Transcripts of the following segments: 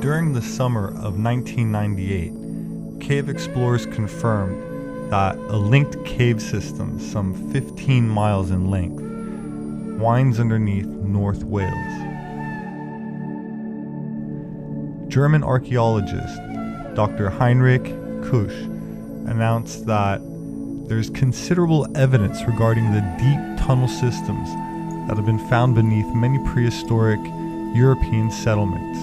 During the summer of 1998, cave explorers confirmed that a linked cave system some 15 miles in length winds underneath North Wales. German archaeologist Dr. Heinrich Kusch announced that there's considerable evidence regarding the deep tunnel systems that have been found beneath many prehistoric European settlements.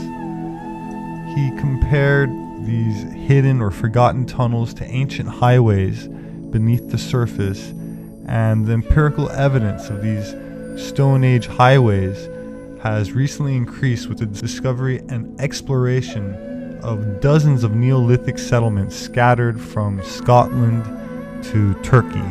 He compared these hidden or forgotten tunnels to ancient highways beneath the surface, and the empirical evidence of these Stone Age highways has recently increased with the discovery and exploration of dozens of Neolithic settlements scattered from Scotland to Turkey.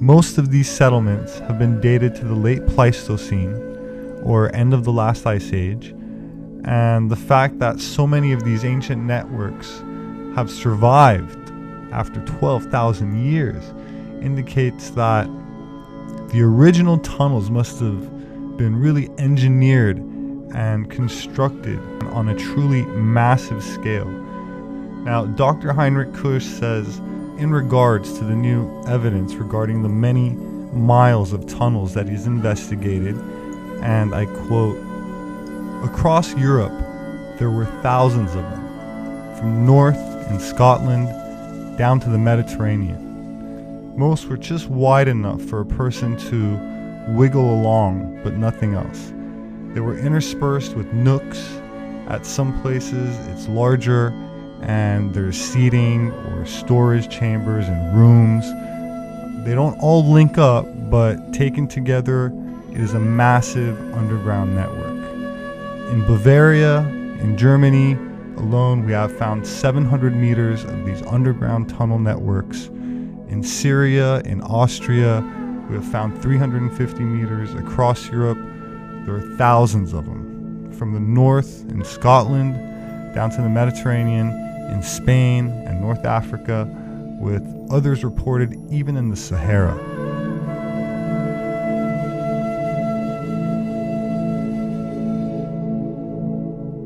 Most of these settlements have been dated to the late Pleistocene, or end of the last ice age, and the fact that so many of these ancient networks have survived after 12,000 years indicates that the original tunnels must have been really engineered and constructed on a truly massive scale. Now, Dr. Heinrich Kusch says, in regards to the new evidence regarding the many miles of tunnels that he's investigated, and I quote, "Across Europe, there were thousands of them, from north in Scotland down to the Mediterranean. Most were just wide enough for a person to wiggle along, but nothing else. They were interspersed with nooks. At some places it's larger, and there's seating or storage chambers and rooms. They don't all link up, but taken together, it is a massive underground network. In Bavaria, in Germany alone, we have found 700 meters of these underground tunnel networks. In Syria, in Austria, we have found 350 meters. Across Europe, there are thousands of them. From the north in Scotland down to the Mediterranean, in Spain and North Africa, with others reported even in the Sahara.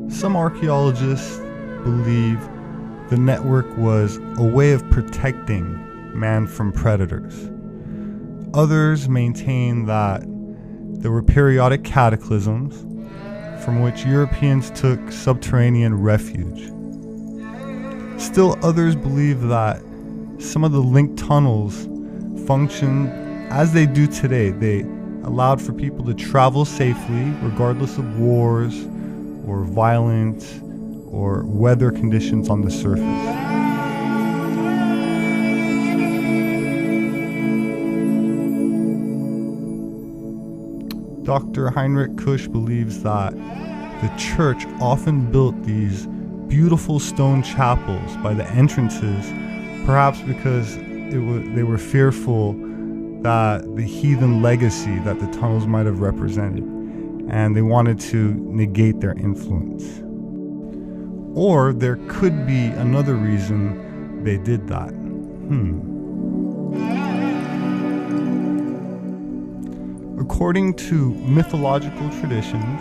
Some archaeologists believe the network was a way of protecting man from predators. Others maintain that there were periodic cataclysms from which Europeans took subterranean refuge. Still, others believe that some of the linked tunnels function as they do today. They allowed for people to travel safely regardless of wars or violent or weather conditions on the surface. Dr. Heinrich Kusch believes that the church often built these beautiful stone chapels by the entrances, perhaps because they were fearful that the heathen legacy that the tunnels might have represented, and they wanted to negate their influence. Or there could be another reason they did that. According to mythological traditions,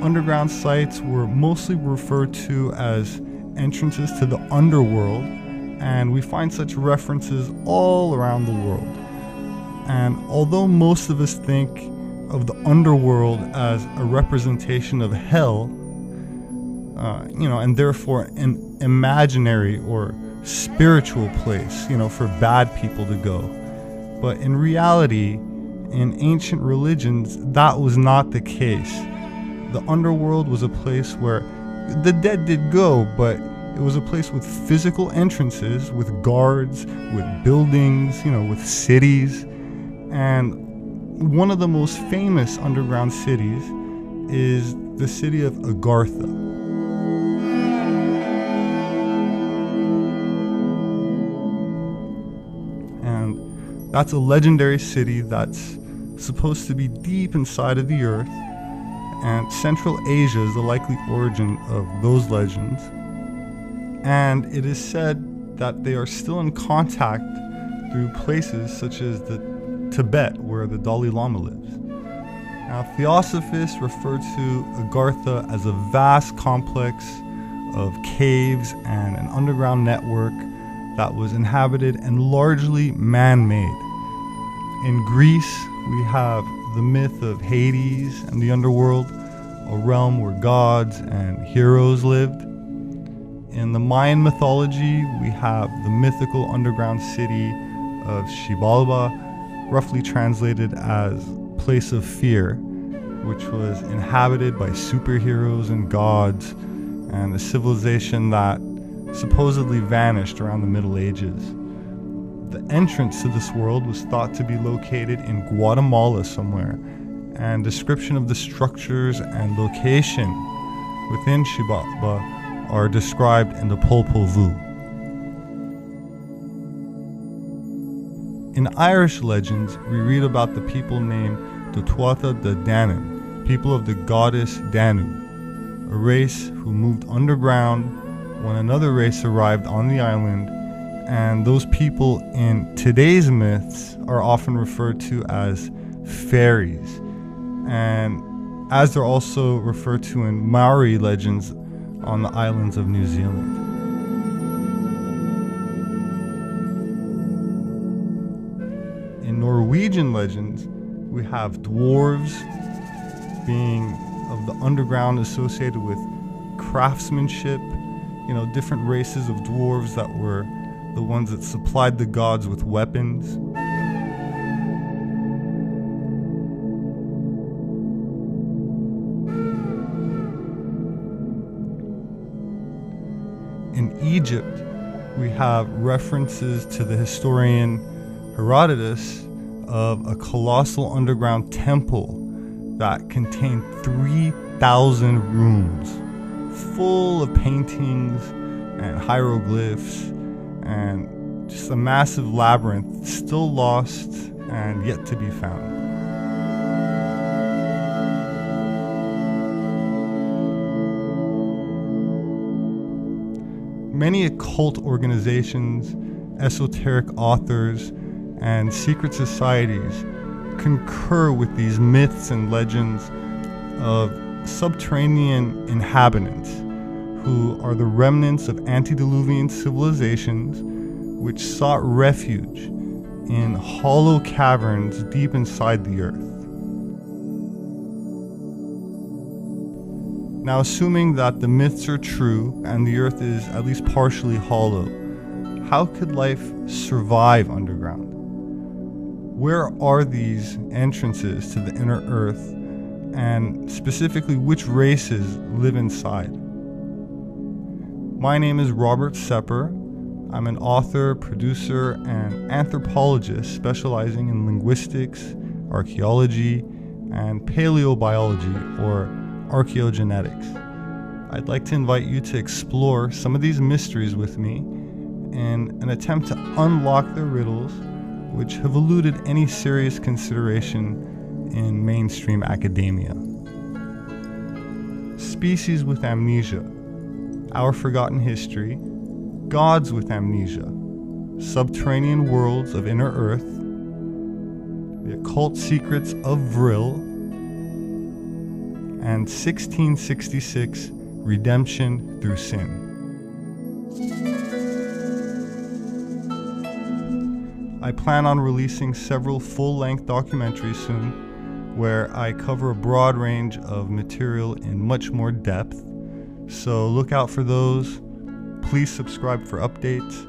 underground sites were mostly referred to as entrances to the underworld, and we find such references all around the world. And although most of us think of the underworld as a representation of hell, and therefore an imaginary or spiritual place, for bad people to go. But in reality, in ancient religions, that was not the case. The underworld was a place where the dead did go, but it was a place with physical entrances, with guards, with buildings, with cities. And one of the most famous underground cities is the city of Agartha. And that's a legendary city that's supposed to be deep inside of the earth, and Central Asia is the likely origin of those legends. And it is said that they are still in contact through places such as the Tibet, where the Dalai Lama lives. Now, Theosophists refer to Agartha as a vast complex of caves and an underground network that was inhabited and largely man-made. In Greece, we have the myth of Hades and the underworld, a realm where gods and heroes lived. In the Mayan mythology, we have the mythical underground city of Xibalba, roughly translated as place of fear, which was inhabited by superheroes and gods, and a civilization that supposedly vanished around the Middle Ages. The entrance to this world was thought to be located in Guatemala somewhere, and description of the structures and location within Xibalba are described in the Popol Vuh. In Irish legends, we read about the people named the Tuatha De Danann, people of the goddess Danu, a race who moved underground when another race arrived on the island, and those people in today's myths are often referred to as fairies, and as they're also referred to in Maori legends on the islands of New Zealand. In Norwegian legends, we have dwarves being of the underground associated with craftsmanship, different races of dwarves that were the ones that supplied the gods with weapons. In Egypt, we have references to the historian Herodotus of a colossal underground temple that contained 3,000 rooms full of paintings and hieroglyphs and just a massive labyrinth still lost and yet to be found. Many occult organizations, esoteric authors, and secret societies concur with these myths and legends of subterranean inhabitants who are the remnants of antediluvian civilizations which sought refuge in hollow caverns deep inside the earth. Now, assuming that the myths are true and the earth is at least partially hollow, how could life survive underground? Where are these entrances to the inner earth, and specifically which races live inside? My name is Robert Sepper. I'm an author, producer, and anthropologist specializing in linguistics, archaeology, and paleobiology, or archaeogenetics. I'd like to invite you to explore some of these mysteries with me in an attempt to unlock their riddles which have eluded any serious consideration in mainstream academia. Species with amnesia, our forgotten history, gods with amnesia, subterranean worlds of inner earth, the occult secrets of Vril, and 1666 redemption through sin. I plan on releasing several full-length documentaries soon where I cover a broad range of material in much more depth. So look out for those. Please subscribe for updates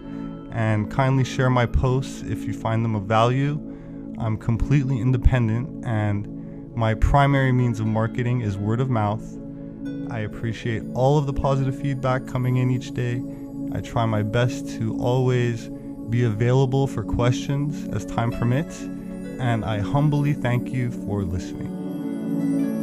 and kindly share my posts if you find them of value. I'm completely independent and my primary means of marketing is word of mouth. I appreciate all of the positive feedback coming in each day. I try my best to always be available for questions as time permits, and I humbly thank you for listening.